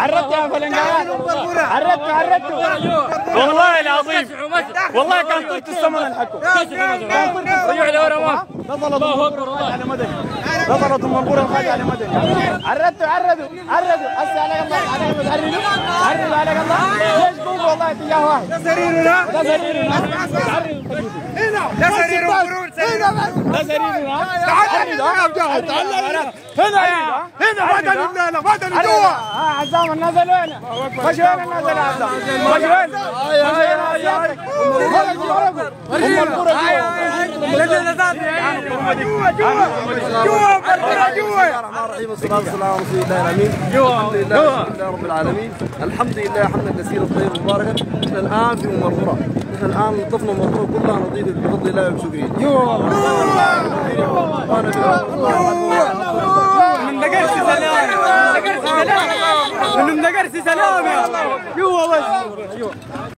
عرفت يا فلنقات، عرفت والله العظيم، والله كان طرت الثمن الحكم، رجعوا لورا ما الله اكبر والله على مدني، نظرت المنقوره الخارج على مدني، عرضوا هسه على الله عرضوا على الله، ليش قوموا والله اتجاه واحد، ده سريرنا ده سريرنا ده سريرنا هنا ما دلوا جوا عزام النزل وين؟ مش وين النزل يا عزام؟ مش وين؟ والصلاة والسلام على رسول الله الأمين. الحمد لله رب العالمين، الحمد لله حمدا كثيرا طيبا مباركا. نحن الآن في مرمرة، نحن الآن طفنا مرمرة كلها نضيف بفضل الله وبشكره. من نقرس سلام، من نقرس سلام يا